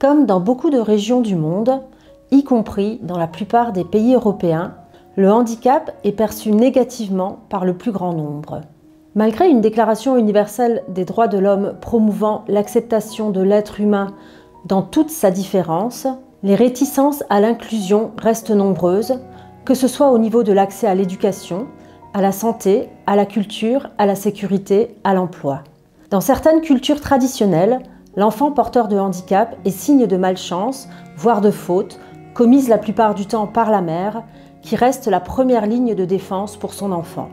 Comme dans beaucoup de régions du monde, y compris dans la plupart des pays européens, le handicap est perçu négativement par le plus grand nombre. Malgré une déclaration universelle des droits de l'homme promouvant l'acceptation de l'être humain dans toute sa différence, les réticences à l'inclusion restent nombreuses, que ce soit au niveau de l'accès à l'éducation, à la santé, à la culture, à la sécurité, à l'emploi. Dans certaines cultures traditionnelles, l'enfant porteur de handicap est signe de malchance, voire de faute, commise la plupart du temps par la mère, qui reste la première ligne de défense pour son enfant.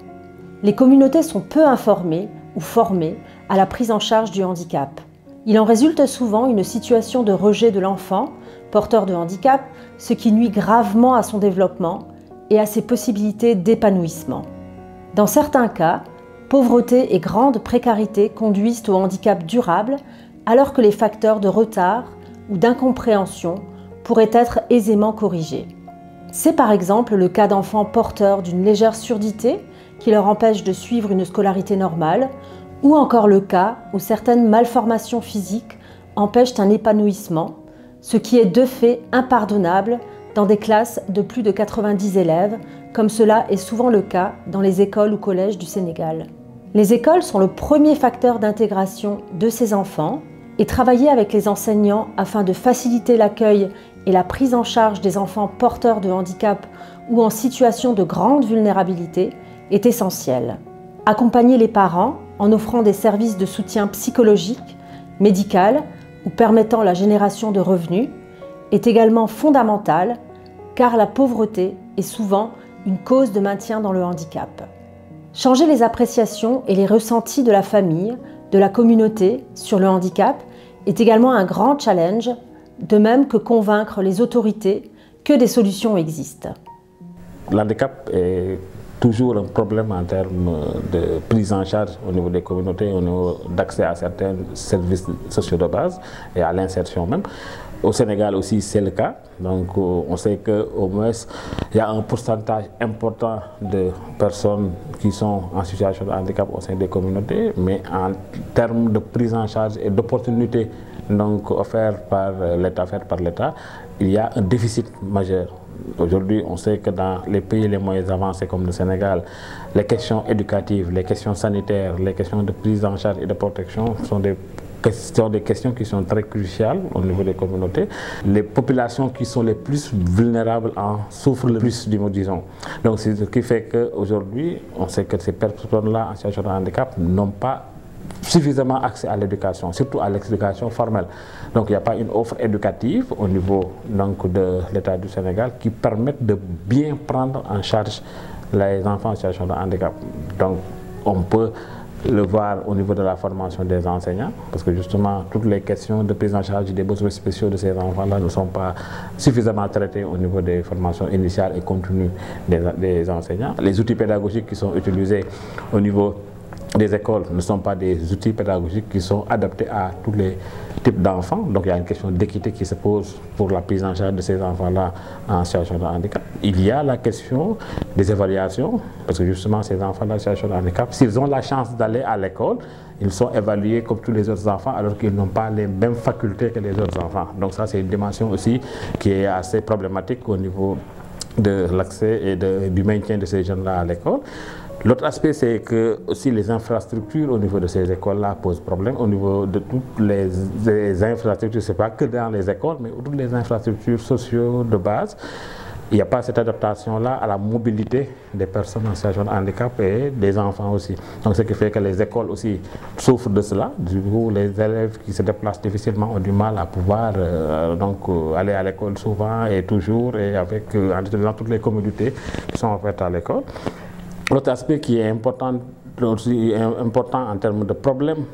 Les communautés sont peu informées ou formées à la prise en charge du handicap. Il en résulte souvent une situation de rejet de l'enfant porteur de handicap, ce qui nuit gravement à son développement et à ses possibilités d'épanouissement. Dans certains cas, pauvreté et grande précarité conduisent au handicap durable, alors que les facteurs de retard ou d'incompréhension pourraient être aisément corrigés. C'est par exemple le cas d'enfants porteurs d'une légère surdité qui leur empêche de suivre une scolarité normale, ou encore le cas où certaines malformations physiques empêchent un épanouissement, ce qui est de fait impardonnable dans des classes de plus de 90 élèves, comme cela est souvent le cas dans les écoles ou collèges du Sénégal. Les écoles sont le premier facteur d'intégration de ces enfants, et travailler avec les enseignants afin de faciliter l'accueil et la prise en charge des enfants porteurs de handicap ou en situation de grande vulnérabilité est essentiel. Accompagner les parents en offrant des services de soutien psychologique, médical ou permettant la génération de revenus est également fondamental car la pauvreté est souvent une cause de maintien dans le handicap. Changer les appréciations et les ressentis de la famille, de la communauté sur le handicap est également un grand challenge, de même que convaincre les autorités que des solutions existent. L'handicap est toujours un problème en termes de prise en charge au niveau des communautés, au niveau d'accès à certains services sociaux de base et à l'insertion même. Au Sénégal aussi, c'est le cas. Donc, on sait qu'au moins, il y a un pourcentage important de personnes qui sont en situation de handicap au sein des communautés, mais en termes de prise en charge et d'opportunités offertes par l'État, il y a un déficit majeur. Aujourd'hui, on sait que dans les pays les moins avancés comme le Sénégal, les questions éducatives, les questions sanitaires, les questions de prise en charge et de protection sont des questions qui sont très cruciales au niveau des communautés. Les populations qui sont les plus vulnérables en souffrent le plus, disons. Donc, c'est ce qui fait qu'aujourd'hui, on sait que ces personnes-là en situation de handicap n'ont pas suffisamment accès à l'éducation, surtout à l'éducation formelle. Donc il n'y a pas une offre éducative au niveau de l'État du Sénégal qui permette de bien prendre en charge les enfants en situation de handicap. Donc on peut le voir au niveau de la formation des enseignants, parce que justement toutes les questions de prise en charge des besoins spéciaux de ces enfants-là ne sont pas suffisamment traitées au niveau des formations initiales et continues des enseignants. Les outils pédagogiques qui sont utilisés au niveau des écoles ne sont pas des outils pédagogiques qui sont adaptés à tous les types d'enfants. Donc il y a une question d'équité qui se pose pour la prise en charge de ces enfants-là en situation de handicap. Il y a la question des évaluations, parce que justement ces enfants-là en situation de handicap, s'ils ont la chance d'aller à l'école, ils sont évalués comme tous les autres enfants alors qu'ils n'ont pas les mêmes facultés que les autres enfants. Donc ça c'est une dimension aussi qui est assez problématique au niveau de l'accès et du maintien de ces jeunes-là à l'école. L'autre aspect, c'est que aussi les infrastructures au niveau de ces écoles-là posent problème. Au niveau de toutes les infrastructures, ce n'est pas que dans les écoles, mais toutes les infrastructures sociales de base, il n'y a pas cette adaptation-là à la mobilité des personnes en situation de handicap et des enfants aussi. Donc ce qui fait que les écoles aussi souffrent de cela. Du coup, les élèves qui se déplacent difficilement ont du mal à pouvoir aller à l'école souvent et toujours, et en utilisant toutes les communautés qui sont offertes à l'école. L'autre aspect qui est important en termes de problèmes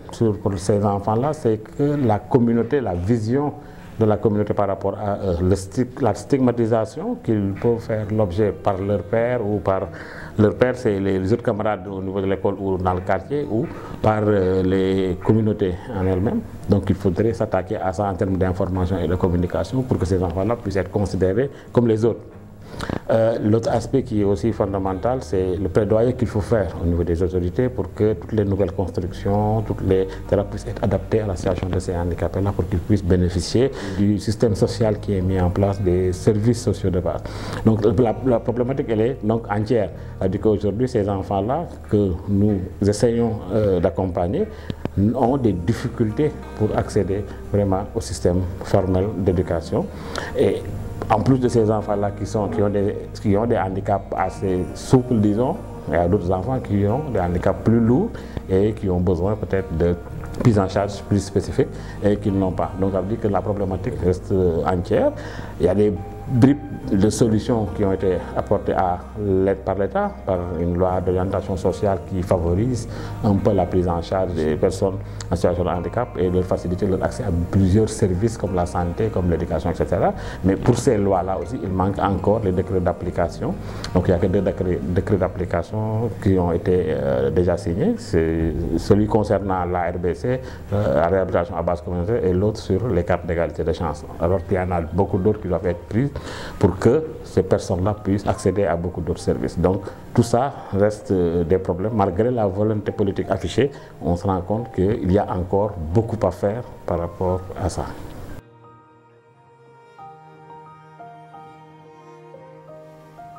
pour ces enfants-là, c'est que la communauté, la vision de la communauté par rapport à la stigmatisation qu'ils peuvent faire l'objet par leur père ou par leur père, c'est les autres camarades au niveau de l'école ou dans le quartier, ou par les communautés en elles-mêmes. Donc il faudrait s'attaquer à ça en termes d'information et de communication pour que ces enfants-là puissent être considérés comme les autres. L'autre aspect qui est aussi fondamental, c'est le plaidoyer qu'il faut faire au niveau des autorités pour que toutes les nouvelles constructions, toutes les thérapies puissent être adaptées à la situation de ces handicapés-là pour qu'ils puissent bénéficier du système social qui est mis en place, des services sociaux de base. Donc la problématique, elle est donc entière. C'est-à-dire qu'aujourd'hui, ces enfants-là que nous essayons d'accompagner ont des difficultés pour accéder vraiment au système formel d'éducation. Et en plus de ces enfants-là qui ont des handicaps assez souples, disons, il y a d'autres enfants qui ont des handicaps plus lourds et qui ont besoin peut-être de prise en charge plus spécifique et qu'ils n'ont pas. Donc ça veut dire que la problématique reste entière. Il y a des bribes de solutions qui ont été apportées à l'aide par l'État, par une loi d'orientation sociale qui favorise un peu la prise en charge des personnes en situation de handicap et de faciliter leur accès à plusieurs services comme la santé, comme l'éducation, etc. Mais pour ces lois-là aussi, il manque encore les décrets d'application. Donc il n'y a que deux décrets d'application qui ont été déjà signés. C'est celui concernant la RBC, la réhabilitation à base communautaire, et l'autre sur les cartes d'égalité de chance. Alors qu'il y en a beaucoup d'autres qui doivent être prises pour que ces personnes-là puissent accéder à beaucoup d'autres services. Donc tout ça reste des problèmes. Malgré la volonté politique affichée, on se rend compte qu'il y a encore beaucoup à faire par rapport à ça.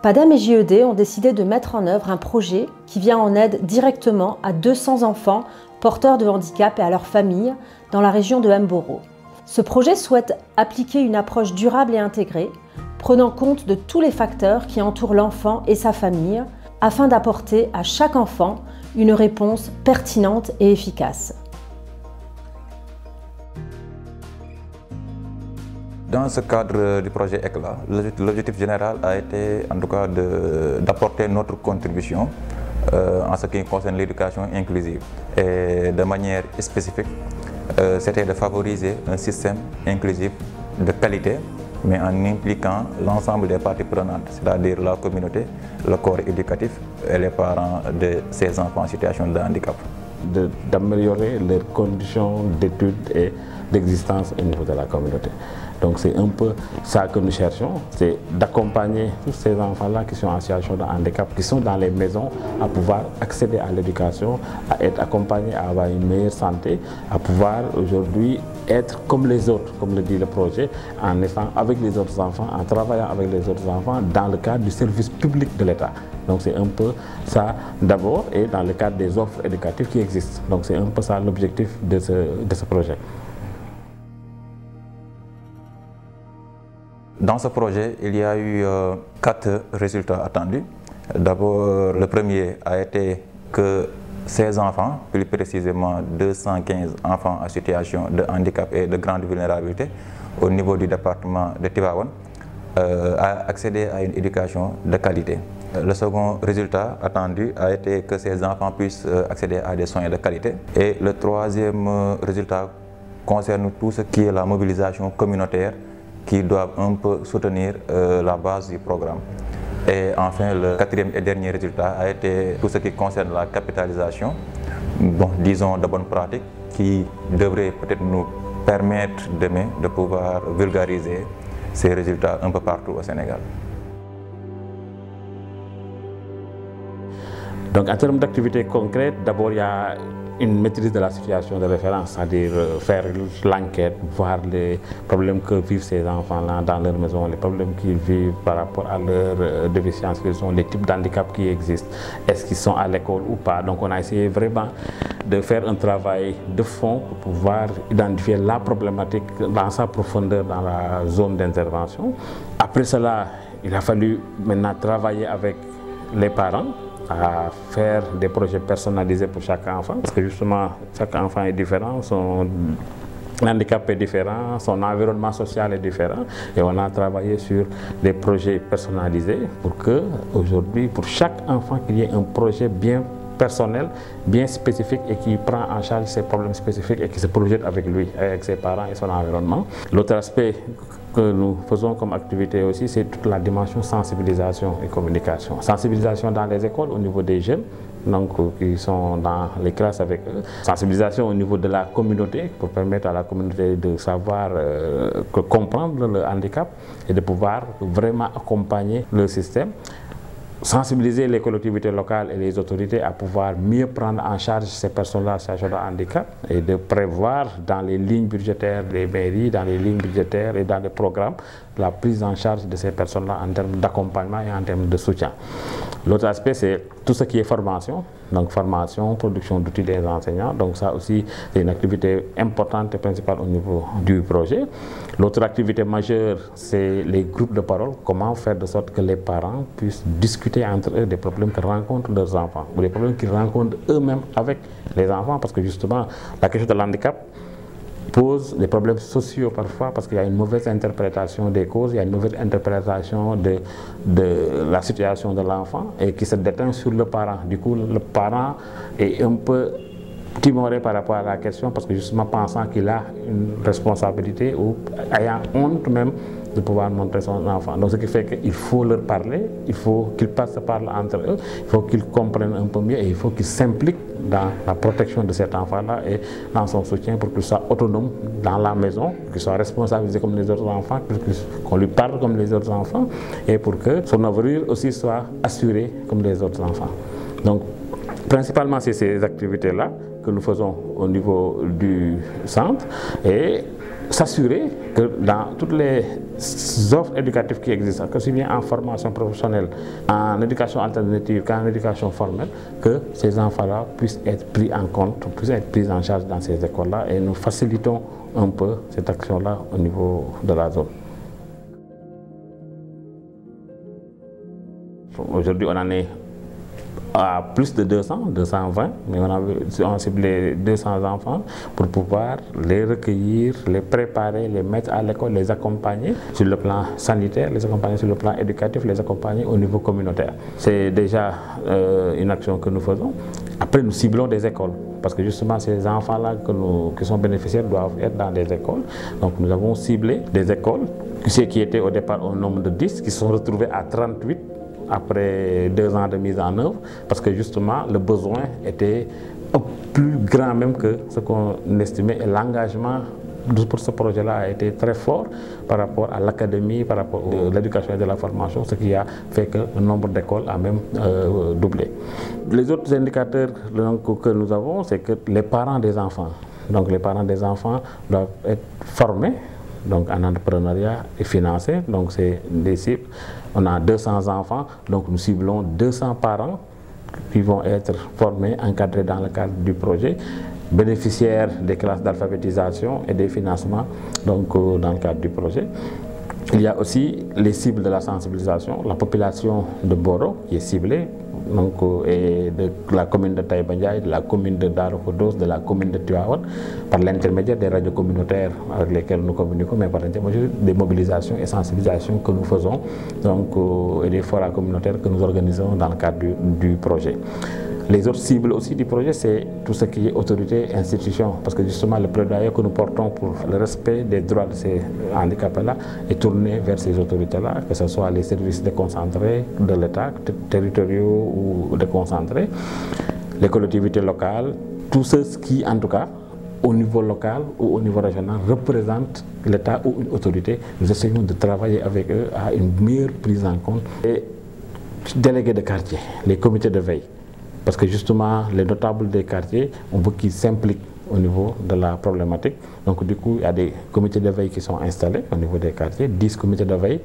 PADAM et JED ont décidé de mettre en œuvre un projet qui vient en aide directement à 200 enfants porteurs de handicap et à leurs familles dans la région de Mboro. Ce projet souhaite appliquer une approche durable et intégrée, prenant compte de tous les facteurs qui entourent l'enfant et sa famille, afin d'apporter à chaque enfant une réponse pertinente et efficace. Dans ce cadre du projet ECLA, l'objectif général a été en tout cas d'apporter notre contribution en ce qui concerne l'éducation inclusive. Et de manière spécifique, c'était de favoriser un système inclusif de qualité, mais en impliquant l'ensemble des parties prenantes, c'est-à-dire la communauté, le corps éducatif et les parents de ces enfants en situation de handicap. D'améliorer leurs conditions d'études et d'existence au niveau de la communauté. Donc c'est un peu ça que nous cherchons, c'est d'accompagner tous ces enfants-là qui sont en situation de handicap, qui sont dans les maisons, à pouvoir accéder à l'éducation, à être accompagnés, à avoir une meilleure santé, à pouvoir aujourd'hui être comme les autres, comme le dit le projet, en étant avec les autres enfants, en travaillant avec les autres enfants dans le cadre du service public de l'État. Donc c'est un peu ça d'abord, et dans le cadre des offres éducatives qui existent. Donc c'est un peu ça l'objectif de ce projet. Dans ce projet, il y a eu 4 résultats attendus. D'abord, le premier a été que ces enfants, plus précisément 215 enfants en situation de handicap et de grande vulnérabilité au niveau du département de Tivaouane, a accédé à une éducation de qualité. Le second résultat attendu a été que ces enfants puissent accéder à des soins de qualité. Et le troisième résultat concerne tout ce qui est la mobilisation communautaire qui doivent un peu soutenir la base du programme. Et enfin, le quatrième et dernier résultat a été tout ce qui concerne la capitalisation, disons de bonnes pratiques, qui devrait peut-être nous permettre demain de pouvoir vulgariser ces résultats un peu partout au Sénégal. Donc en termes d'activités concrètes, d'abord il y a une maîtrise de la situation de référence, c'est-à-dire faire l'enquête, voir les problèmes que vivent ces enfants-là dans leur maison, les problèmes qu'ils vivent par rapport à leur déficience, quels sont les types d'handicap qui existent, est-ce qu'ils sont à l'école ou pas. Donc on a essayé vraiment de faire un travail de fond pour pouvoir identifier la problématique dans sa profondeur dans la zone d'intervention. Après cela, il a fallu maintenant travailler avec les parents, à faire des projets personnalisés pour chaque enfant, parce que justement chaque enfant est différent, son handicap est différent, son environnement social est différent, et on a travaillé sur des projets personnalisés pour que aujourd'hui, pour chaque enfant, qu'il y ait un projet bien personnel, bien spécifique et qui prend en charge ses problèmes spécifiques et qui se projette avec lui, avec ses parents et son environnement. L'autre aspect que nous faisons comme activité aussi, c'est toute la dimension sensibilisation et communication. Sensibilisation dans les écoles au niveau des jeunes, donc qui sont dans les classes avec eux. Sensibilisation au niveau de la communauté pour permettre à la communauté de savoir comprendre le handicap et de pouvoir vraiment accompagner le système. Sensibiliser les collectivités locales et les autorités à pouvoir mieux prendre en charge ces personnes-là en situation de handicap et de prévoir dans les lignes budgétaires des mairies, dans les lignes budgétaires et dans les programmes, la prise en charge de ces personnes-là en termes d'accompagnement et en termes de soutien. L'autre aspect, c'est tout ce qui est formation, donc formation, production d'outils des enseignants, donc ça aussi c'est une activité importante et principale au niveau du projet. L'autre activité majeure, c'est les groupes de parole, comment faire de sorte que les parents puissent discuter entre eux des problèmes que rencontrent leurs enfants, ou des problèmes qu'ils rencontrent eux-mêmes avec les enfants, parce que justement la question de l'handicap pose des problèmes sociaux parfois parce qu'il y a une mauvaise interprétation des causes, il y a une mauvaise interprétation de la situation de l'enfant et qui se déteint sur le parent. Du coup, le parent est un peu timoré par rapport à la question parce que justement pensant qu'il a une responsabilité ou ayant honte même de pouvoir montrer son enfant. Donc ce qui fait qu'il faut leur parler, il faut qu'ils se parlent entre eux, il faut qu'ils comprennent un peu mieux et il faut qu'ils s'impliquent dans la protection de cet enfant-là et dans son soutien pour qu'il soit autonome dans la maison, qu'il soit responsabilisé comme les autres enfants, qu'on lui parle comme les autres enfants et pour que son avenir aussi soit assuré comme les autres enfants. Donc principalement c'est ces activités-là que nous faisons au niveau du centre et s'assurer que dans toutes les offres éducatives qui existent, aussi bien en formation professionnelle, en éducation alternative qu'en éducation formelle, que ces enfants-là puissent être pris en compte, puissent être pris en charge dans ces écoles-là et nous facilitons un peu cette action-là au niveau de la zone. Aujourd'hui, on en est à plus de 200, 220, mais on a ciblé 200 enfants pour pouvoir les recueillir, les préparer, les mettre à l'école, les accompagner sur le plan sanitaire, les accompagner sur le plan éducatif, les accompagner au niveau communautaire. C'est déjà une action que nous faisons. Après, nous ciblons des écoles, parce que justement ces enfants-là qui sont bénéficiaires doivent être dans des écoles. Donc nous avons ciblé des écoles, ceux qui étaient au départ au nombre de 10, qui se sont retrouvés à 38, après 2 ans de mise en œuvre, parce que justement le besoin était plus grand même que ce qu'on estimait et l'engagement pour ce projet-là a été très fort par rapport à l'académie, par rapport à l'éducation et de la formation, ce qui a fait que le nombre d'écoles a même doublé. Les autres indicateurs que nous avons, c'est que les parents des enfants, donc les parents des enfants doivent être formés donc en entrepreneuriat et financé, donc c'est des cibles. On a 200 enfants, donc nous ciblons 200 parents qui vont être formés, encadrés dans le cadre du projet, bénéficiaires des classes d'alphabétisation et des financements donc, dans le cadre du projet. Il y a aussi les cibles de la sensibilisation, la population de Boro qui est ciblée, donc, et de la commune de Taïba Ndiaye, de la commune de Darou Khoudoss, de la commune de Tivaouane, par l'intermédiaire des radios communautaires avec lesquelles nous communiquons, mais par l'intermédiaire des mobilisations et sensibilisations que nous faisons donc, et des forats communautaires que nous organisons dans le cadre du projet. Les autres cibles aussi du projet, c'est tout ce qui est autorité et institution, parce que justement le plaidoyer que nous portons pour le respect des droits de ces handicapés-là est tourné vers ces autorités-là, que ce soit les services déconcentrés de l'État, territoriaux ou déconcentrés, les collectivités locales, tous ceux qui, en tout cas, au niveau local ou au niveau régional, représentent l'État ou une autorité. Nous essayons de travailler avec eux à une meilleure prise en compte. Les délégués de quartier, les comités de veille, parce que justement, les notables des quartiers, on veut qu'ils s'impliquent au niveau de la problématique. Donc du coup, il y a des comités de veille qui sont installés au niveau des quartiers, 10 comités de veille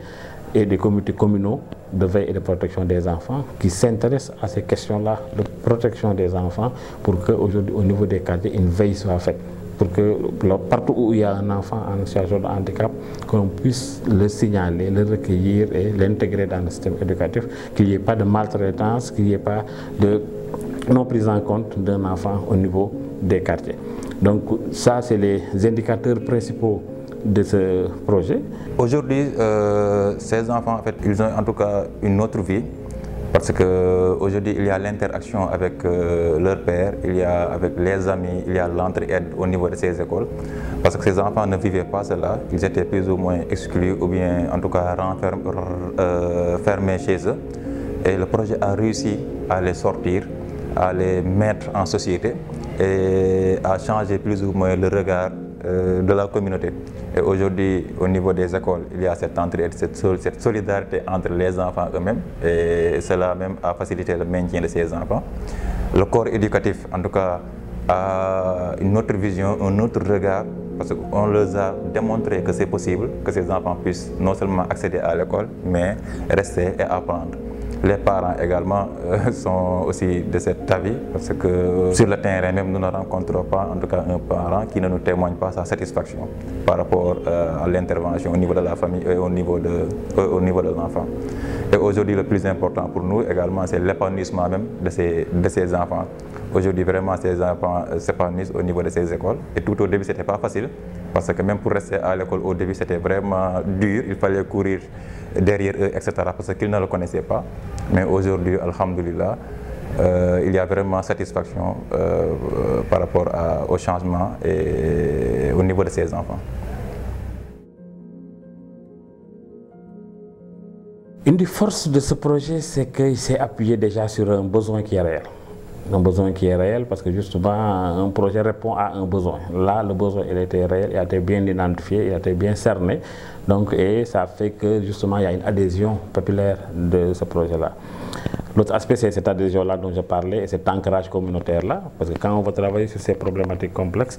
et des comités communaux de veille et de protection des enfants qui s'intéressent à ces questions-là de protection des enfants pour qu'aujourd'hui, au niveau des quartiers, une veille soit faite. Pour que partout où il y a un enfant en situation de handicap, qu'on puisse le signaler, le recueillir et l'intégrer dans le système éducatif, qu'il n'y ait pas de maltraitance, qu'il n'y ait pas de non prise en compte d'un enfant au niveau des quartiers. Donc ça, c'est les indicateurs principaux de ce projet. Aujourd'hui, ces enfants, en fait, ils ont en tout cas une autre vie. Parce qu'aujourd'hui, il y a l'interaction avec leurs pères, il y a avec les amis, il y a l'entraide au niveau de ces écoles. Parce que ces enfants ne vivaient pas cela, ils étaient plus ou moins exclus ou bien en tout cas fermés chez eux. Et le projet a réussi à les sortir, à les mettre en société et à changer plus ou moins le regard de la communauté. Et aujourd'hui, au niveau des écoles, il y a cette entraide, cette solidarité entre les enfants eux-mêmes, et cela même a facilité le maintien de ces enfants. Le corps éducatif, en tout cas, a une autre vision, un autre regard, parce qu'on leur a démontré que c'est possible, que ces enfants puissent non seulement accéder à l'école, mais rester et apprendre. Les parents également sont aussi de cet avis, parce que sur le terrain même, nous ne rencontrons pas en tout cas un parent qui ne nous témoigne pas sa satisfaction par rapport à l'intervention au niveau de la famille et au niveau de l'enfant. Et aujourd'hui, le plus important pour nous également, c'est l'épanouissement même de ces enfants. Aujourd'hui, vraiment, ces enfants s'épanouissent au niveau de ces écoles. Et tout au début, ce n'était pas facile, parce que même pour rester à l'école, au début, c'était vraiment dur. Il fallait courir derrière eux, etc., parce qu'ils ne le connaissaient pas. Mais aujourd'hui, alhamdoulilah, il y a vraiment satisfaction par rapport au changement et au niveau de ces enfants. Une des forces de ce projet, c'est qu'il s'est appuyé déjà sur un besoin qui est réel. Un besoin qui est réel parce que justement un projet répond à un besoin. Là, le besoin il était réel, il a été bien identifié, il a été bien cerné. Donc, et ça fait que justement il y a une adhésion populaire de ce projet-là. L'autre aspect, c'est cette adhésion-là dont je parlais et cet ancrage communautaire-là. Parce que quand on va travailler sur ces problématiques complexes,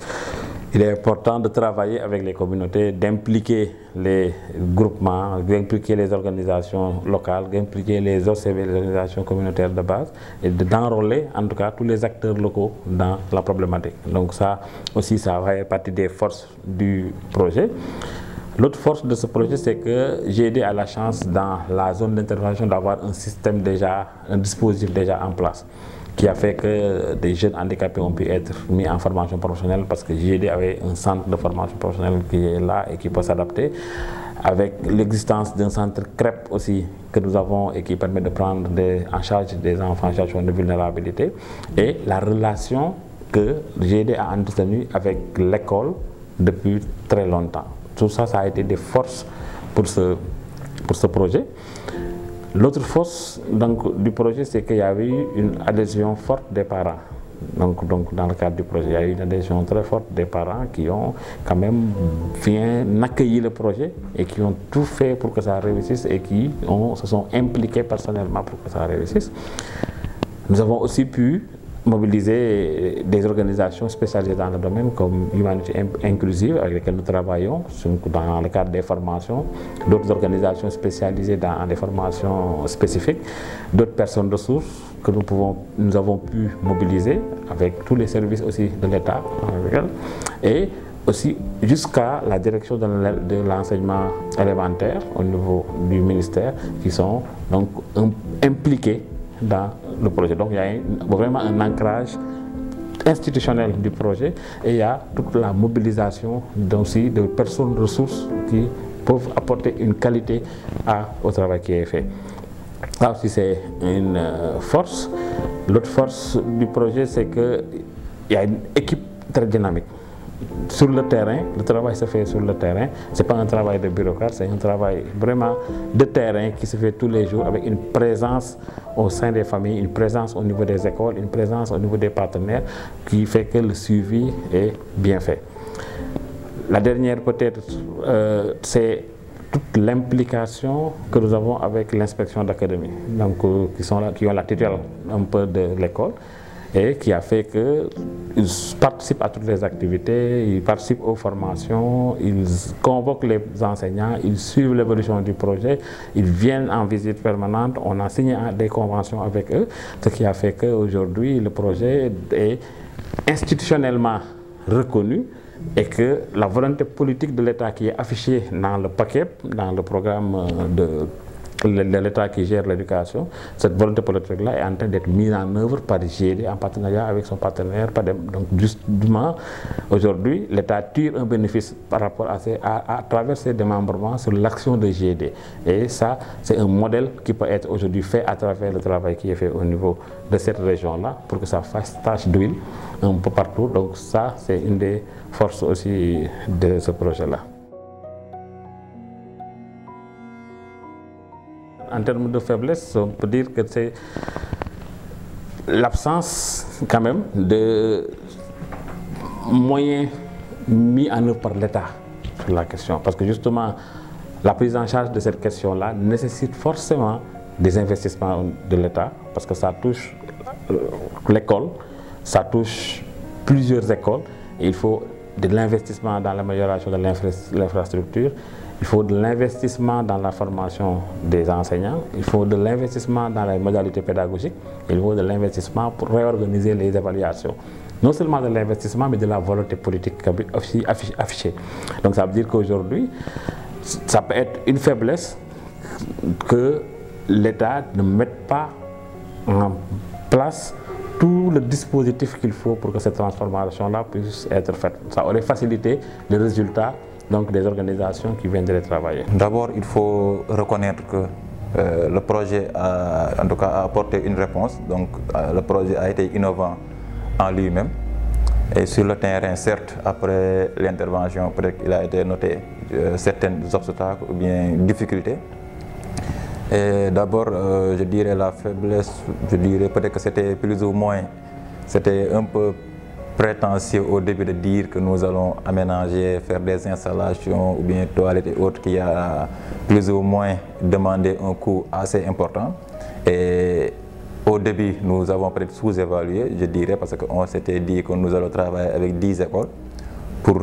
il est important de travailler avec les communautés, d'impliquer les groupements, d'impliquer les organisations locales, d'impliquer les OCV, les organisations communautaires de base, et d'enrôler en tout cas tous les acteurs locaux dans la problématique. Donc ça aussi, ça va faire partie des forces du projet. L'autre force de ce projet, c'est que GED a la chance dans la zone d'intervention d'avoir un système déjà, un dispositif déjà en place, qui a fait que des jeunes handicapés ont pu être mis en formation professionnelle parce que GED avait un centre de formation professionnelle qui est là et qui peut s'adapter, avec l'existence d'un centre CREP aussi que nous avons et qui permet de prendre en charge des enfants en situation de vulnérabilité, et la relation que GED a entretenue avec l'école depuis très longtemps. Tout ça, ça a été des forces pour ce projet. L'autre force donc, du projet, c'est qu'il y avait eu une adhésion forte des parents. Donc, dans le cadre du projet, il y a eu une adhésion très forte des parents qui ont quand même bien accueilli le projet et qui ont tout fait pour que ça réussisse et qui se sont impliqués personnellement pour que ça réussisse. Nous avons aussi pu mobiliser des organisations spécialisées dans le domaine comme Humanité Inclusive avec lesquelles nous travaillons dans le cadre des formations, d'autres organisations spécialisées dans des formations spécifiques, d'autres personnes ressources que nous avons pu mobiliser avec tous les services aussi de l'État et aussi jusqu'à la direction de l'enseignement élémentaire au niveau du ministère qui sont donc impliqués dans le projet. Donc il y a vraiment un ancrage institutionnel du projet et il y a toute la mobilisation aussi de personnes ressources qui peuvent apporter une qualité au travail qui est fait. Ça aussi c'est une force. L'autre force du projet, c'est qu'il y a une équipe très dynamique. Sur le terrain, le travail se fait sur le terrain. Ce n'est pas un travail de bureaucrate, c'est un travail vraiment de terrain qui se fait tous les jours avec une présence au sein des familles, une présence au niveau des écoles, une présence au niveau des partenaires qui fait que le suivi est bien fait. La dernière peut-être, c'est toute l'implication que nous avons avec l'inspection d'académie, donc qui ont la tutelle un peu de l'école, et qui a fait qu'ils participent à toutes les activités, ils participent aux formations, ils convoquent les enseignants, ils suivent l'évolution du projet, ils viennent en visite permanente, on a signé des conventions avec eux, ce qui a fait qu'aujourd'hui le projet est institutionnellement reconnu et que la volonté politique de l'État qui est affichée dans le paquet, dans le programme l'État qui gère l'éducation, cette volonté politique-là est en train d'être mise en œuvre par GED en partenariat avec son partenaire PADEM. Donc justement, aujourd'hui, l'État tire un bénéfice par rapport à travers ses démembrements sur l'action de GED. Et ça, c'est un modèle qui peut être aujourd'hui fait à travers le travail qui est fait au niveau de cette région-là pour que ça fasse tache d'huile un peu partout. Donc ça, c'est une des forces aussi de ce projet-là. En termes de faiblesse, on peut dire que c'est l'absence quand même de moyens mis en œuvre par l'État sur la question. Parce que justement, la prise en charge de cette question-là nécessite forcément des investissements de l'État, parce que ça touche l'école, ça touche plusieurs écoles, et il faut de l'investissement dans l'amélioration de l'infrastructure. Il faut de l'investissement dans la formation des enseignants, il faut de l'investissement dans les modalités pédagogiques, il faut de l'investissement pour réorganiser les évaluations. Non seulement de l'investissement, mais de la volonté politique aussi affichée. Donc ça veut dire qu'aujourd'hui, ça peut être une faiblesse que l'État ne mette pas en place tout le dispositif qu'il faut pour que cette transformation-là puisse être faite. Ça aurait facilité les résultats donc des organisations qui viendraient travailler. D'abord, il faut reconnaître que le projet a, en tout cas, a apporté une réponse. Donc, le projet a été innovant en lui-même. Et sur le terrain, certes, après l'intervention, peut-être qu'il a été noté certains obstacles ou bien difficultés. Et d'abord, je dirais la faiblesse, je dirais peut-être que c'était plus ou moins, c'était un peu prétentieux au début de dire que nous allons aménager, faire des installations ou bien toilettes et autres qui a plus ou moins demandé un coût assez important. Et au début, nous avons peut-être sous-évalué, je dirais, parce qu'on s'était dit que nous allons travailler avec 10 écoles pour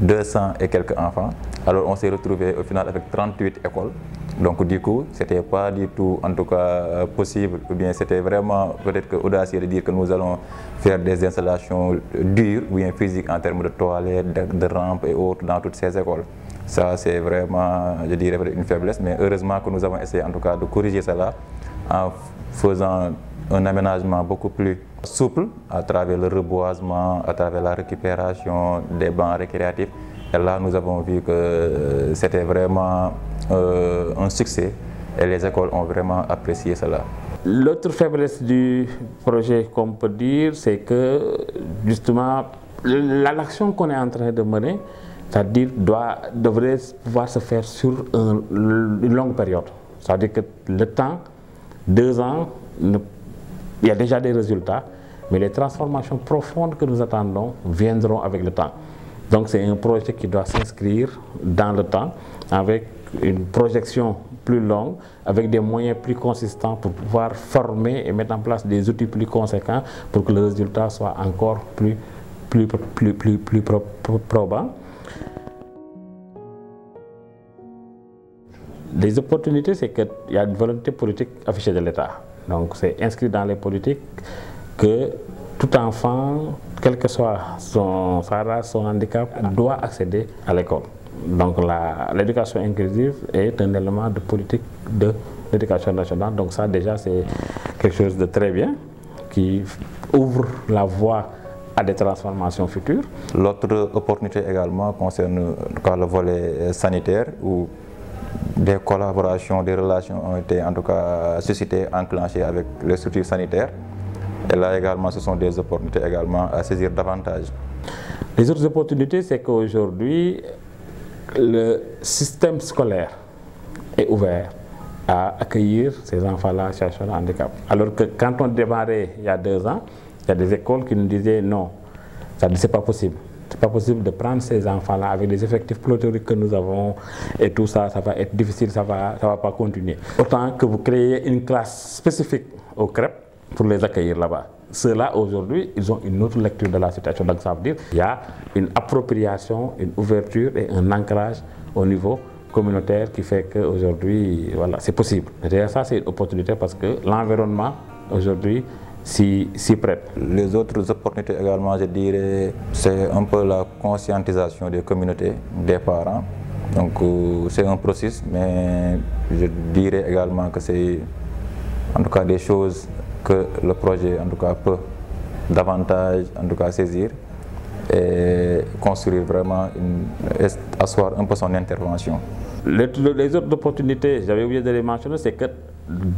200 et quelques enfants. Alors on s'est retrouvé au final avec 38 écoles. Donc du coup, ce n'était pas du tout en tout cas possible, ou bien c'était vraiment peut-être audacieux de dire que nous allons faire des installations dures ou bien physiques en termes de toilettes, de rampes et autres dans toutes ces écoles. Ça c'est vraiment, je dirais, une faiblesse, mais heureusement que nous avons essayé en tout cas de corriger cela en faisant un aménagement beaucoup plus souple à travers le reboisement, à travers la récupération des bancs récréatifs. Et là, nous avons vu que c'était vraiment un succès et les écoles ont vraiment apprécié cela. L'autre faiblesse du projet, qu'on peut dire, c'est que justement, l'action qu'on est en train de mener, c'est-à-dire devrait pouvoir se faire sur une longue période. C'est-à-dire que le temps, 2 ans, il y a déjà des résultats, mais les transformations profondes que nous attendons viendront avec le temps. Donc c'est un projet qui doit s'inscrire dans le temps avec une projection plus longue, avec des moyens plus consistants pour pouvoir former et mettre en place des outils plus conséquents pour que le résultat soit encore plus probant. Les opportunités, c'est qu'il y a une volonté politique affichée de l'État. Donc c'est inscrit dans les politiques que tout enfant, quel que soit sa race, son handicap, doit accéder à l'école. Donc l'éducation inclusive est un élément de politique de l'éducation nationale. Donc ça déjà c'est quelque chose de très bien qui ouvre la voie à des transformations futures. L'autre opportunité également concerne le volet sanitaire où des collaborations, des relations ont été en tout cas suscitées, enclenchées avec les structures sanitaires. Et là également, ce sont des opportunités également à saisir davantage. Les autres opportunités, c'est qu'aujourd'hui, le système scolaire est ouvert à accueillir ces enfants-là en situation de handicap. Alors que quand on démarrait il y a 2 ans, il y a des écoles qui nous disaient non, ça c'est pas possible. C'est pas possible de prendre ces enfants-là avec des effectifs pléthoriques que nous avons et tout ça, ça va être difficile, ça va pas continuer. Autant que vous créez une classe spécifique au CREP pour les accueillir là-bas. Ceux-là, aujourd'hui, ils ont une autre lecture de la situation. Donc ça veut dire qu'il y a une appropriation, une ouverture et un ancrage au niveau communautaire qui fait qu'aujourd'hui, voilà, c'est possible. Et d'ailleurs, ça, c'est une opportunité parce que l'environnement, aujourd'hui, s'y prête. Les autres opportunités également, je dirais, c'est un peu la conscientisation des communautés, des parents, Donc c'est un processus, mais je dirais également que c'est en tout cas des choses que le projet en tout cas peut davantage en tout cas saisir et construire vraiment, asseoir un peu son intervention. Les autres opportunités, j'avais oublié de les mentionner, c'est que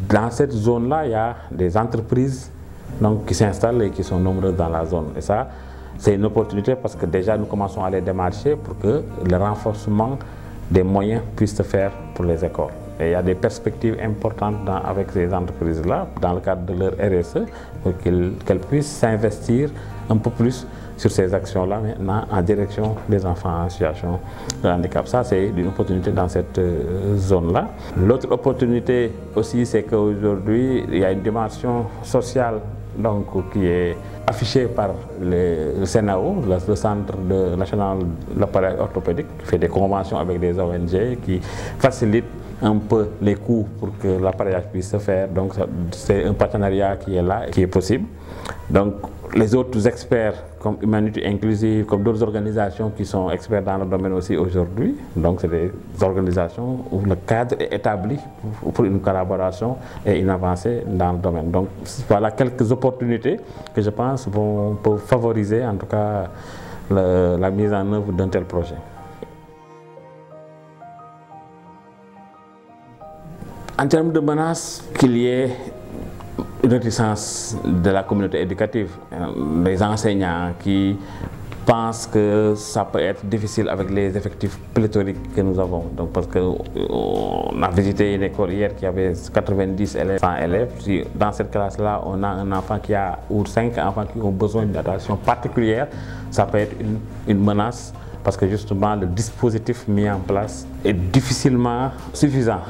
dans cette zone-là, il y a des entreprises donc, qui s'installent et qui sont nombreuses dans la zone. Et ça, c'est une opportunité parce que déjà nous commençons à les démarcher pour que le renforcement des moyens puisse se faire pour les écoles. Et il y a des perspectives importantes avec ces entreprises-là, dans le cadre de leur RSE, pour qu'elles puissent s'investir un peu plus sur ces actions-là maintenant en direction des enfants en situation de handicap. Ça, c'est une opportunité dans cette zone-là. L'autre opportunité aussi, c'est qu'aujourd'hui, il y a une dimension sociale donc, qui est affichée par le CNAO, le Centre national de l'appareil orthopédique, qui fait des conventions avec des ONG, qui facilite un peu les coûts pour que l'appareillage puisse se faire. Donc c'est un partenariat qui est là et qui est possible. Donc les autres experts comme Humanity Inclusive, comme d'autres organisations qui sont experts dans le domaine aussi aujourd'hui, donc c'est des organisations où le cadre est établi pour une collaboration et une avancée dans le domaine. Donc voilà quelques opportunités que je pense peuvent favoriser en tout cas la mise en œuvre d'un tel projet. En termes de menaces, qu'il y ait une réticence de la communauté éducative, les enseignants qui pensent que ça peut être difficile avec les effectifs pléthoriques que nous avons. Donc parce qu'on a visité une école hier qui avait 90 élèves, 100 élèves. Si dans cette classe-là, on a un enfant qui a, ou 5 enfants qui ont besoin d'une attention particulière, ça peut être une menace parce que justement le dispositif mis en place est difficilement suffisant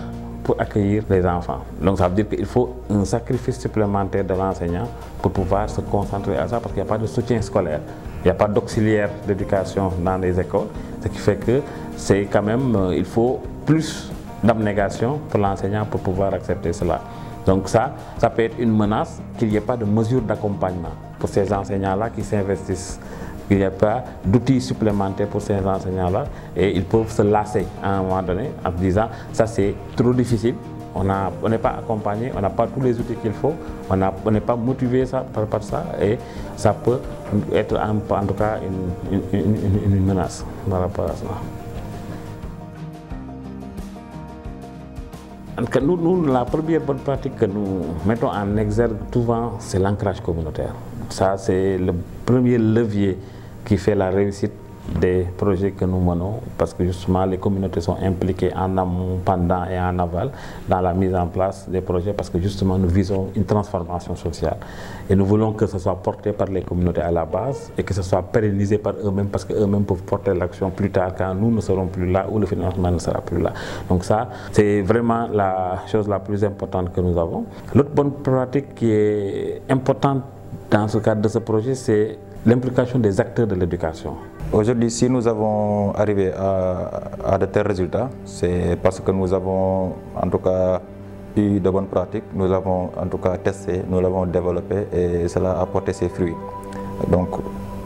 pour accueillir les enfants. Donc ça veut dire qu'il faut un sacrifice supplémentaire de l'enseignant pour pouvoir se concentrer à ça parce qu'il n'y a pas de soutien scolaire, il n'y a pas d'auxiliaire d'éducation dans les écoles, ce qui fait que c'est quand même, il faut plus d'abnégation pour l'enseignant pour pouvoir accepter cela. Donc ça peut être une menace qu'il n'y ait pas de mesures d'accompagnement pour ces enseignants-là qui s'investissent. Il n'y a pas d'outils supplémentaires pour ces enseignants-là et ils peuvent se lasser à un moment donné en disant ça c'est trop difficile, on n'est pas accompagné, on n'a pas tous les outils qu'il faut, on n'est pas motivé par ça et ça peut être en tout cas une menace par rapport à ça. Nous, la première bonne pratique que nous mettons en exergue souvent, c'est l'ancrage communautaire. Ça, c'est le premier levier qui fait la réussite des projets que nous menons, parce que justement les communautés sont impliquées en amont, pendant et en aval dans la mise en place des projets, parce que justement nous visons une transformation sociale. Et nous voulons que ce soit porté par les communautés à la base et que ce soit pérennisé par eux-mêmes, parce qu'eux-mêmes peuvent porter l'action plus tard quand nous ne serons plus là ou le financement ne sera plus là. Donc ça, c'est vraiment la chose la plus importante que nous avons. L'autre bonne pratique qui est importante dans ce cadre de ce projet, c'est l'implication des acteurs de l'éducation. Aujourd'hui, si nous avons arrivé à de tels résultats, c'est parce que nous avons en tout cas eu de bonnes pratiques, nous l'avons en tout cas testé, nous l'avons développé et cela a porté ses fruits. Donc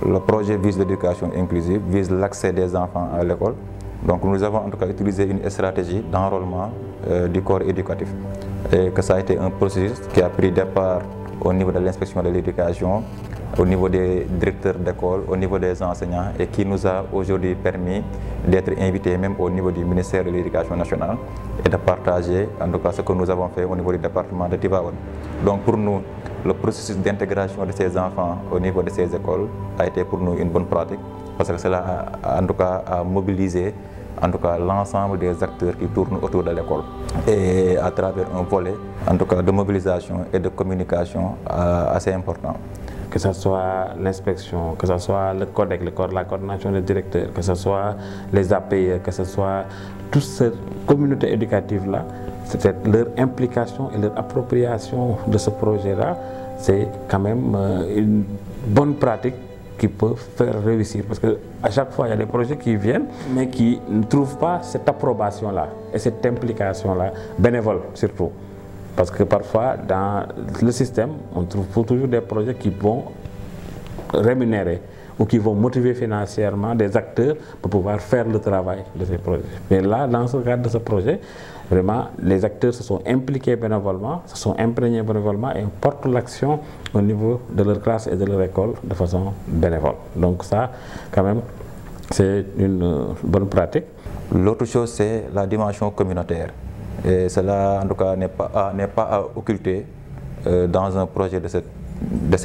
le projet vise l'éducation inclusive, vise l'accès des enfants à l'école. Donc nous avons en tout cas utilisé une stratégie d'enrôlement du corps éducatif et que ça a été un processus qui a pris départ au niveau de l'inspection de l'éducation, au niveau des directeurs d'école, au niveau des enseignants et qui nous a aujourd'hui permis d'être invités même au niveau du ministère de l'Éducation nationale et de partager en tout cas ce que nous avons fait au niveau du département de Tivaouane. Donc pour nous, le processus d'intégration de ces enfants au niveau de ces écoles a été pour nous une bonne pratique parce que cela a en tout cas a mobilisé en tout cas l'ensemble des acteurs qui tournent autour de l'école et à travers un volet en tout cas de mobilisation et de communication assez important. Que ce soit l'inspection, que ce soit le CODEC, la coordination des directeurs, que ce soit les APE, que ce soit toute cette communauté éducative-là, c'est leur implication et leur appropriation de ce projet-là, c'est quand même une bonne pratique qui peut faire réussir. Parce qu'à chaque fois, il y a des projets qui viennent, mais qui ne trouvent pas cette approbation-là et cette implication-là, bénévole surtout. Parce que parfois, dans le système, on trouve toujours des projets qui vont rémunérer ou qui vont motiver financièrement des acteurs pour pouvoir faire le travail de ces projets. Mais là, dans ce cadre de ce projet, vraiment, les acteurs se sont impliqués bénévolement, se sont imprégnés bénévolement et portent l'action au niveau de leur classe et de leur école de façon bénévole. Donc ça, quand même, c'est une bonne pratique. L'autre chose, c'est la dimension communautaire. Et cela, en tout cas, n'est pas à occulter dans un projet de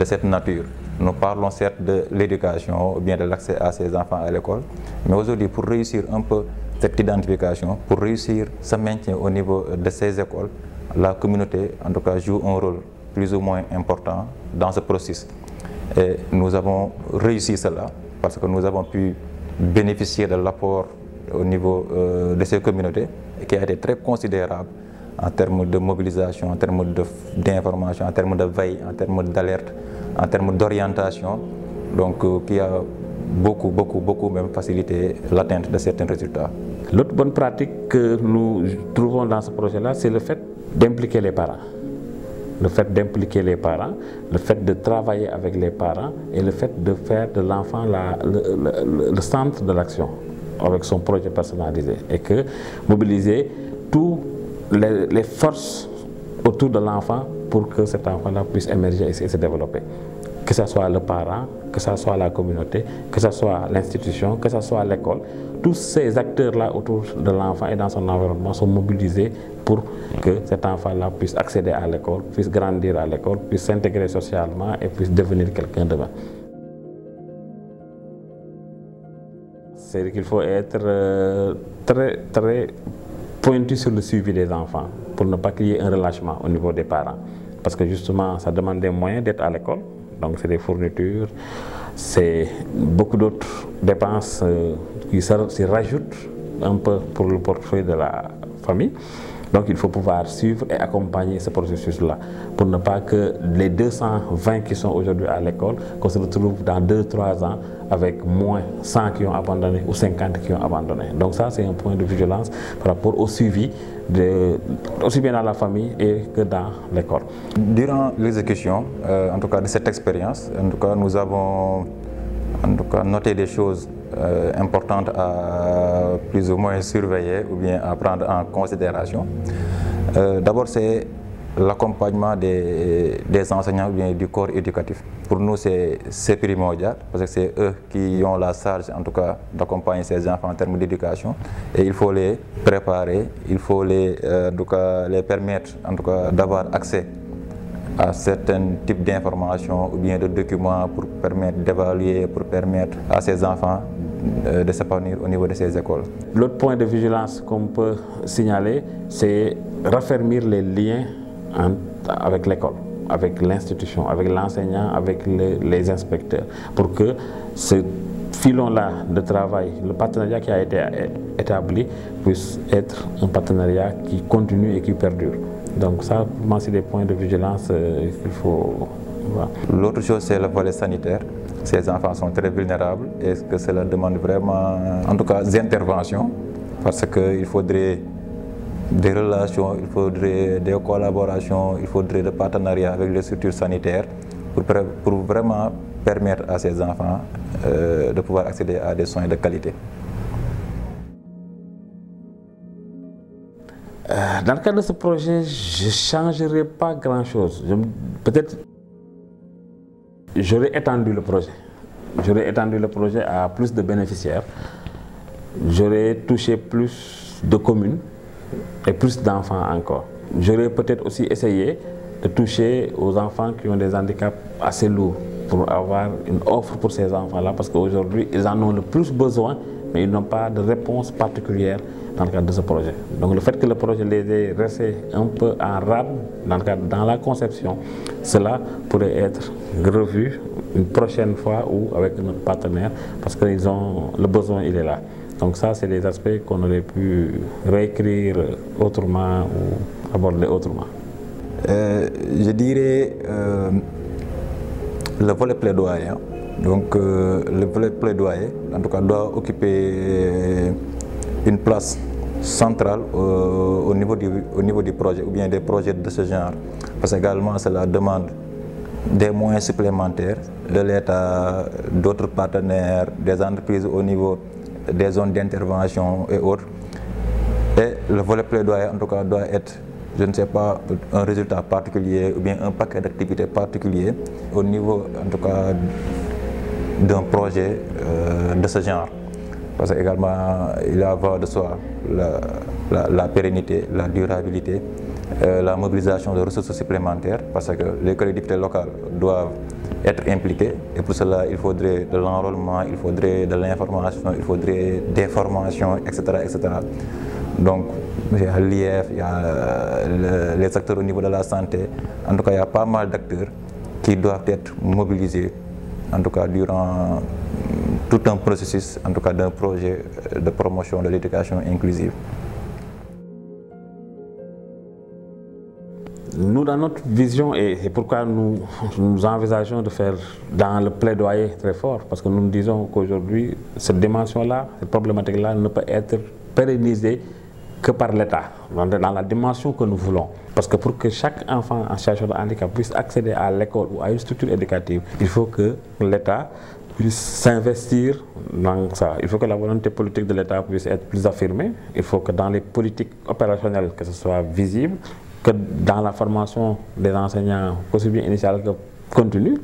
cette nature. Nous parlons certes de l'éducation ou bien de l'accès à ces enfants à l'école, mais aujourd'hui, pour réussir un peu cette identification, pour réussir ce maintien au niveau de ces écoles, la communauté, en tout cas, joue un rôle plus ou moins important dans ce processus. Et nous avons réussi cela parce que nous avons pu bénéficier de l'apport au niveau de ces communautés qui a été très considérable en termes de mobilisation, en termes d'information, en termes de veille, en termes d'alerte, en termes d'orientation, donc qui a beaucoup même facilité l'atteinte de certains résultats. L'autre bonne pratique que nous trouvons dans ce projet-là, c'est le fait d'impliquer les parents. Le fait d'impliquer les parents, le fait de travailler avec les parents et le fait de faire de l'enfant le centre de l'action avec son projet personnalisé et que mobiliser toutes les forces autour de l'enfant pour que cet enfant-là puisse émerger et se développer. Que ce soit le parent, que ce soit la communauté, que ce soit l'institution, que ce soit l'école, tous ces acteurs-là autour de l'enfant et dans son environnement sont mobilisés pour que cet enfant-là puisse accéder à l'école, puisse grandir à l'école, puisse s'intégrer socialement et puisse devenir quelqu'un de bien. C'est qu'il faut être très pointu sur le suivi des enfants pour ne pas qu'il y ait un relâchement au niveau des parents. Parce que justement, ça demande des moyens d'être à l'école. Donc c'est des fournitures, c'est beaucoup d'autres dépenses qui s'y rajoutent un peu pour le portefeuille de la famille. Donc il faut pouvoir suivre et accompagner ce processus-là pour ne pas que les 220 qui sont aujourd'hui à l'école, qu'on se retrouve dans 2-3 ans avec moins 100 qui ont abandonné ou 50 qui ont abandonné. Donc ça, c'est un point de vigilance par rapport au suivi, aussi bien dans la famille et que dans l'école. Durant l'exécution, en tout cas de cette expérience, en tout cas, nous avons noté des choses importantes à plus ou moins surveiller ou bien à prendre en considération. D'abord, c'est l'accompagnement des enseignants ou bien du corps éducatif. Pour nous, c'est primordial parce que c'est eux qui ont la charge, en tout cas, d'accompagner ces enfants en termes d'éducation. Et il faut les préparer, il faut les permettre, en tout cas, d'avoir accès à certains types d'informations ou bien de documents pour permettre d'évaluer, pour permettre à ces enfants de s'épanouir au niveau de ces écoles. L'autre point de vigilance qu'on peut signaler, c'est raffermir les liens avec l'école, avec l'institution, avec l'enseignant, avec les inspecteurs, pour que ce filon-là de travail, le partenariat qui a été établi, puisse être un partenariat qui continue et qui perdure. Donc ça, pour moi, c'est des points de vigilance qu'il faut... Voilà. L'autre chose, c'est le volet sanitaire. Ces enfants sont très vulnérables et que cela demande vraiment, en tout cas, des interventions, parce qu'il faudrait des relations, il faudrait des collaborations, il faudrait des partenariats avec les structures sanitaires pour vraiment permettre à ces enfants de pouvoir accéder à des soins de qualité. Dans le cadre de ce projet, je ne changerai pas grand-chose. Peut-être j'aurais étendu le projet. J'aurais étendu le projet à plus de bénéficiaires. J'aurais touché plus de communes et plus d'enfants encore. J'aurais peut-être aussi essayé de toucher aux enfants qui ont des handicaps assez lourds pour avoir une offre pour ces enfants-là parce qu'aujourd'hui, ils en ont le plus besoin, mais ils n'ont pas de réponse particulière dans le cadre de ce projet. Donc le fait que le projet les ait restés un peu en rade dans la conception, cela pourrait être revu une prochaine fois ou avec notre partenaire parce que le besoin il est là. Donc ça, c'est des aspects qu'on aurait pu réécrire autrement ou aborder autrement. Je dirais le volet plaidoyer. Donc le volet plaidoyer, en tout cas, doit occuper une place centrale au niveau du projet ou bien des projets de ce genre. Parce qu'également, cela demande des moyens supplémentaires de l'État, d'autres partenaires, des entreprises au niveau des zones d'intervention et autres. Et le volet plaidoyer, en tout cas, doit être, je ne sais pas, un résultat particulier ou bien un paquet d'activités particuliers au niveau, en tout cas, d'un projet de ce genre. Parce qu'également, il va de soi la pérennité, la durabilité, la mobilisation de ressources supplémentaires, parce que les collectivités locales doivent être impliquées, et pour cela il faudrait de l'enrôlement, il faudrait de l'information, il faudrait des formations, etc. etc. Donc il y a l'IF, il y a les acteurs au niveau de la santé, en tout cas il y a pas mal d'acteurs qui doivent être mobilisés, en tout cas durant tout un processus, en tout cas d'un projet de promotion de l'éducation inclusive. Nous, dans notre vision, et pourquoi nous envisageons de faire dans le plaidoyer très fort, parce que nous disons qu'aujourd'hui, cette dimension-là, cette problématique-là ne peut être pérennisée que par l'État, dans la dimension que nous voulons. Parce que pour que chaque enfant en situation de handicap puisse accéder à l'école ou à une structure éducative, il faut que l'État puisse s'investir dans ça. Il faut que la volonté politique de l'État puisse être plus affirmée. Il faut que dans les politiques opérationnelles, que ce soit visible, que dans la formation des enseignants, aussi bien initiale que continue,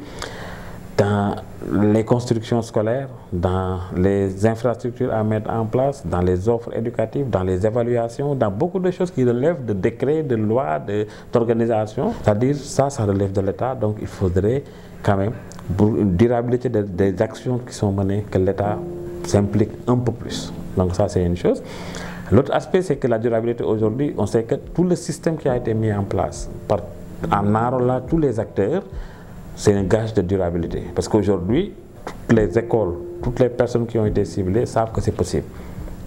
dans les constructions scolaires, dans les infrastructures à mettre en place, dans les offres éducatives, dans les évaluations, dans beaucoup de choses qui relèvent de décrets, de lois, d'organisations. C'est-à-dire ça relève de l'État, donc il faudrait quand même, pour une durabilité des actions qui sont menées, que l'État s'implique un peu plus. Donc ça c'est une chose. L'autre aspect, c'est que la durabilité aujourd'hui, on sait que tout le système qui a été mis en place en enrôlant tous les acteurs, c'est un gage de durabilité. Parce qu'aujourd'hui, toutes les écoles, toutes les personnes qui ont été ciblées savent que c'est possible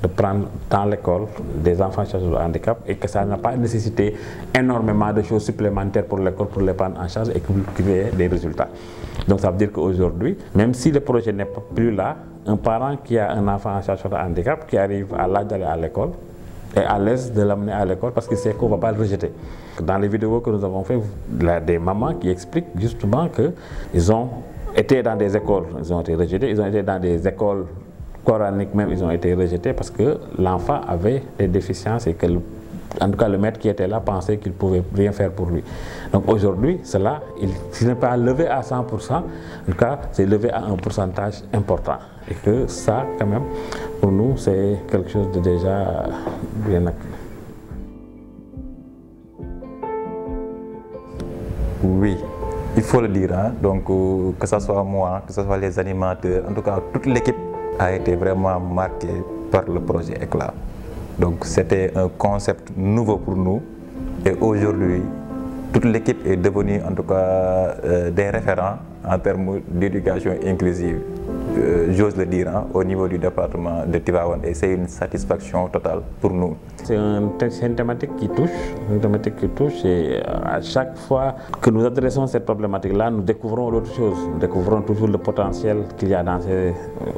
de prendre dans l'école des enfants en situation de handicap et que ça n'a pas nécessité énormément de choses supplémentaires pour l'école pour les prendre en charge et créer des résultats. Donc ça veut dire qu'aujourd'hui, même si le projet n'est plus là, un parent qui a un enfant en situation de handicap qui arrive à l'âge d'aller à l'école est à l'aise de l'amener à l'école parce qu'il sait qu'on ne va pas le rejeter. Dans les vidéos que nous avons fait, il y a des mamans qui expliquent justement qu'ils ont été dans des écoles, ils ont été rejetés, ils ont été dans des écoles coraniques même, ils ont été rejetés parce que l'enfant avait des déficiences et que en tout cas le maître qui était là pensait qu'il ne pouvait rien faire pour lui. Donc aujourd'hui, cela, il n'est pas levé à 100%, en tout cas c'est levé à un pourcentage important. Et que ça, quand même, pour nous, c'est quelque chose de déjà bien acquis. Oui, il faut le dire, hein? Donc que ce soit moi, que ce soit les animateurs, en tout cas toute l'équipe a été vraiment marquée par le projet Éclat. Donc c'était un concept nouveau pour nous et aujourd'hui toute l'équipe est devenue en tout cas des référents en termes d'éducation inclusive. J'ose le dire, hein, au niveau du département de Tivaouane et c'est une satisfaction totale pour nous. C'est une thématique qui touche, et à chaque fois que nous adressons cette problématique-là, nous découvrons d'autres choses. Nous découvrons toujours le potentiel qu'il y a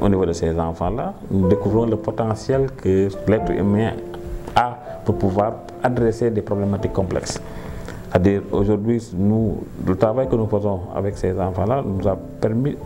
au niveau de ces enfants-là. Nous découvrons le potentiel que l'être humain a pour pouvoir adresser des problématiques complexes. C'est-à-dire aujourd'hui, le travail que nous faisons avec ces enfants-là nous a permis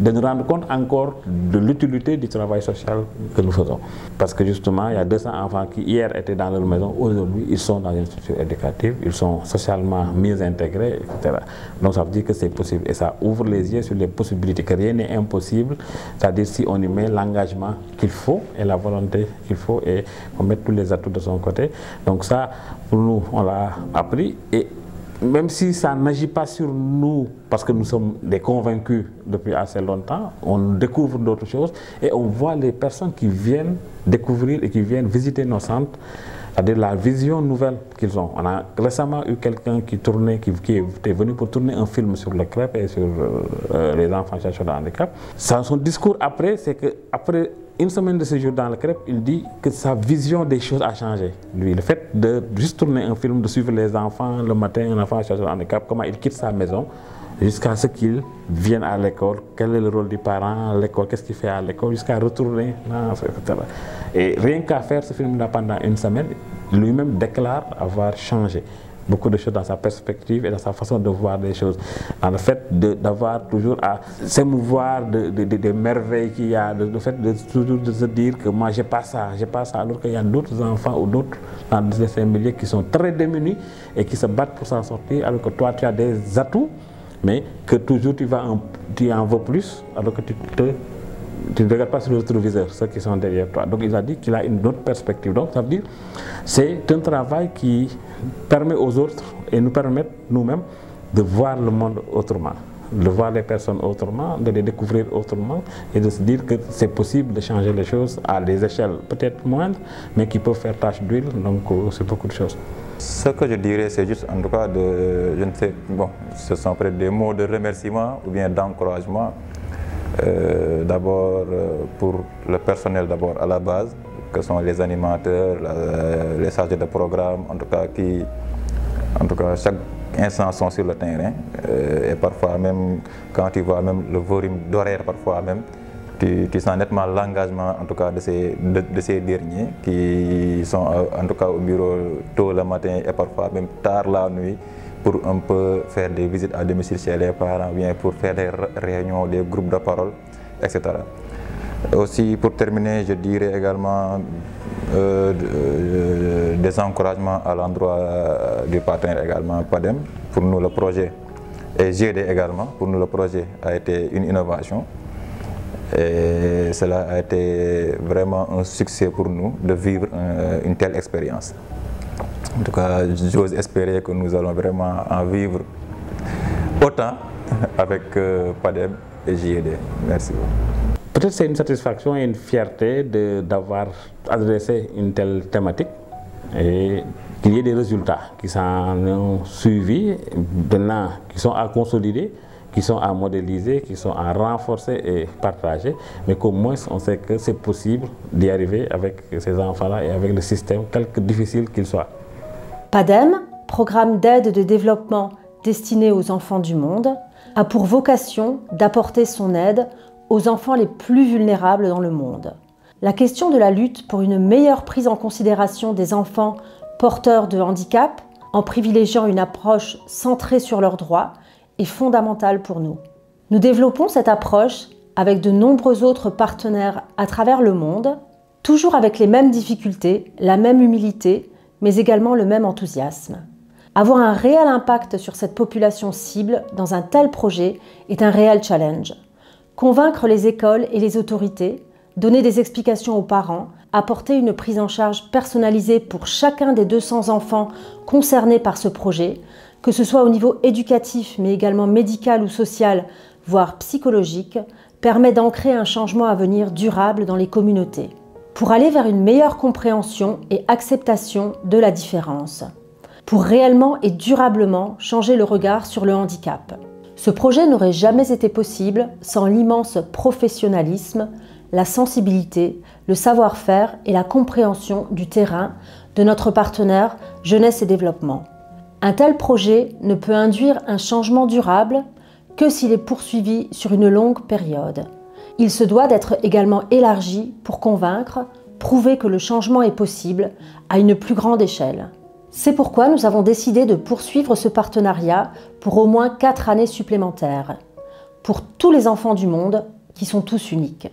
de nous rendre compte encore de l'utilité du travail social que nous faisons. Parce que justement, il y a 200 enfants qui hier étaient dans leur maison, aujourd'hui ils sont dans une structure éducative, ils sont socialement mieux intégrés, etc. Donc ça veut dire que c'est possible et ça ouvre les yeux sur les possibilités, que rien n'est impossible, c'est-à-dire si on y met l'engagement qu'il faut et la volonté qu'il faut et on met tous les atouts de son côté. Donc ça, pour nous, on l'a appris et même si ça n'agit pas sur nous, parce que nous sommes des convaincus depuis assez longtemps, on découvre d'autres choses et on voit les personnes qui viennent découvrir et qui viennent visiter nos centres, c'est-à-dire la vision nouvelle qu'ils ont. On a récemment eu quelqu'un qui était venu pour tourner un film sur le CREP et sur les enfants en situation de handicap. Son discours après, c'est qu'après une semaine de séjour dans le CREP, il dit que sa vision des choses a changé. Lui, le fait de juste tourner un film, de suivre les enfants le matin, un enfant en situation de handicap, comment il quitte sa maison jusqu'à ce qu'il vienne à l'école, quel est le rôle du parent à l'école, qu'est-ce qu'il fait à l'école, jusqu'à retourner, etc. Et rien qu'à faire ce film-là pendant une semaine, lui-même déclare avoir changé. beaucoup de choses dans sa perspective et dans sa façon de voir les choses. Dans le fait d'avoir toujours à s'émouvoir des merveilles qu'il y a, le fait de toujours de se dire que moi j'ai pas ça, alors qu'il y a d'autres enfants ou d'autres dans ces milieux qui sont très démunis et qui se battent pour s'en sortir, alors que toi tu as des atouts, mais que toujours tu en veux plus, alors que tu ne regardes pas sur le rétroviseur, ceux qui sont derrière toi. Donc il a dit qu'il a une autre perspective. Donc ça veut dire c'est un travail qui permet aux autres et nous permet nous-mêmes de voir le monde autrement, de voir les personnes autrement, de les découvrir autrement et de se dire que c'est possible de changer les choses à des échelles peut-être moindres, mais qui peuvent faire tache d'huile, donc c'est beaucoup de choses. Ce que je dirais, c'est juste en tout cas je ne sais, bon, ce sont peut-être des mots de remerciement ou bien d'encouragement. D'abord pour le personnel d'abord à la base, que sont les animateurs, les chargés de programme, en tout cas chaque instant sont sur le terrain et parfois même quand tu vois même le volume d'horaire parfois même tu sens nettement l'engagement en tout cas de ces derniers qui sont en tout cas au bureau tôt le matin et parfois même tard la nuit pour un peu faire des visites à domicile chez les parents, bien pour faire des réunions, des groupes de parole, etc. Aussi, pour terminer, je dirais également des encouragements à l'endroit du partenaire également, PADEM. Pour nous, le projet, et GD également, pour nous, le projet a été une innovation. Et cela a été vraiment un succès pour nous de vivre une telle expérience. En tout cas, j'ose espérer que nous allons vraiment en vivre autant avec PADEM et JED. Merci beaucoup. Peut-être c'est une satisfaction et une fierté d'avoir adressé une telle thématique et qu'il y ait des résultats qui s'en ont suivis, maintenant qui sont à consolider, qui sont à modéliser, qui sont à renforcer et partager, mais qu'au moins on sait que c'est possible d'y arriver avec ces enfants-là et avec le système, quelque difficile qu'il soit. PADEM, programme d'aide et de développement destiné aux enfants du monde, a pour vocation d'apporter son aide aux enfants les plus vulnérables dans le monde. La question de la lutte pour une meilleure prise en considération des enfants porteurs de handicap, en privilégiant une approche centrée sur leurs droits, est fondamentale pour nous. Nous développons cette approche avec de nombreux autres partenaires à travers le monde, toujours avec les mêmes difficultés, la même humilité, mais également le même enthousiasme. Avoir un réel impact sur cette population cible dans un tel projet est un réel challenge. Convaincre les écoles et les autorités, donner des explications aux parents, apporter une prise en charge personnalisée pour chacun des 200 enfants concernés par ce projet, que ce soit au niveau éducatif mais également médical ou social, voire psychologique, permet d'ancrer un changement à venir durable dans les communautés, pour aller vers une meilleure compréhension et acceptation de la différence, pour réellement et durablement changer le regard sur le handicap. Ce projet n'aurait jamais été possible sans l'immense professionnalisme, la sensibilité, le savoir-faire et la compréhension du terrain de notre partenaire Jeunesse et Développement. Un tel projet ne peut induire un changement durable que s'il est poursuivi sur une longue période. Il se doit d'être également élargi pour convaincre, prouver que le changement est possible à une plus grande échelle. C'est pourquoi nous avons décidé de poursuivre ce partenariat pour au moins 4 années supplémentaires, pour tous les enfants du monde qui sont tous uniques.